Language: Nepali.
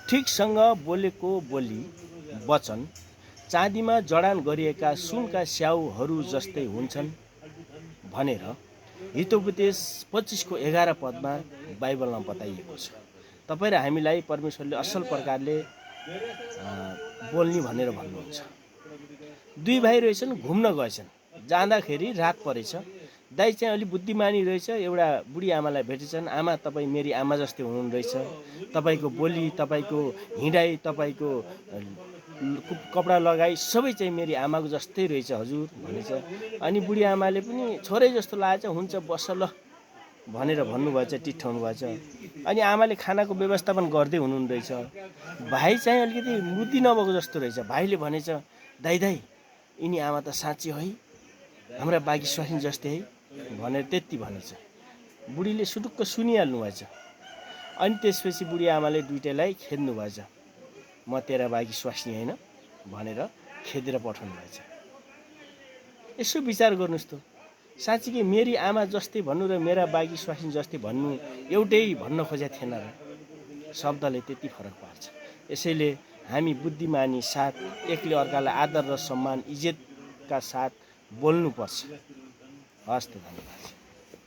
ठिकसँग बोलेको बोली वचन चाँदीमा जडान गरिएका सुनका स्याउहरू जस्तै हुन्छन् भनेर हितोपदेश 25:11 पदमा बाइबलमा बताइएको छ। तपाईँ र हामीलाई परमेश्वरले असल प्रकारले बोल्ने भनेर भन्नुहुन्छ। दुई भाइ रहेछन्, घुम्न गएछन्। जाँदाखेरि रात परेछ। दाइ चाहिँ अलि बुद्धिमानी रहेछ। एउटा बुढी आमालाई भेटेछन्। आमा, तपाईँ मेरी आमा जस्तै हुनुहुँदो रहेछ। तपाईँको बोली, तपाईँको हिँडाइ, तपाईँको कपडा लगाई सबै चाहिँ मेरी आमाको जस्तै रहेछ हजुर भनेछ। अनि बुढी आमाले पनि छोरै जस्तो लागेछ, हुन्छ बस ल भनेर भन्नुभएछ, टिठाउनु भएछ। अनि आमाले खानाको व्यवस्था पनि गर्दै हुनुहुँदो रहेछ। भाइ चाहिँ अलिकति बुद्धि नभएको जस्तो रहेछ। भाइले भनेछ, दाइ दाइ यिनी आमा त साँच्ची है, हाम्रा बाँकी स्वास्नी जस्तै है भनेर त्यति भनेछ। बुढीले सुटुक्क सुनिहाल्नु भएछ। अनि त्यसपछि बुढी आमाले दुइटैलाई खेद्नु भएछ। म तेरा बाँकी स्वास्नी होइन भनेर खेदेर पठाउनु भएछ। यसो विचार गर्नुहोस् त, साँच्चीकै मेरी आमा जस्तै भन्नु र मेरा बाँकी स्वास्नी जस्तै भन्नु एउटै भन्न खोजेको थिएन र? शब्दले त्यति फरक पार्छ। यसैले हामी बुद्धिमानी साथ एकले अर्कालाई आदर र सम्मान इज्जतका साथ बोल्नुपर्छ। हस् त, धन्यवाद।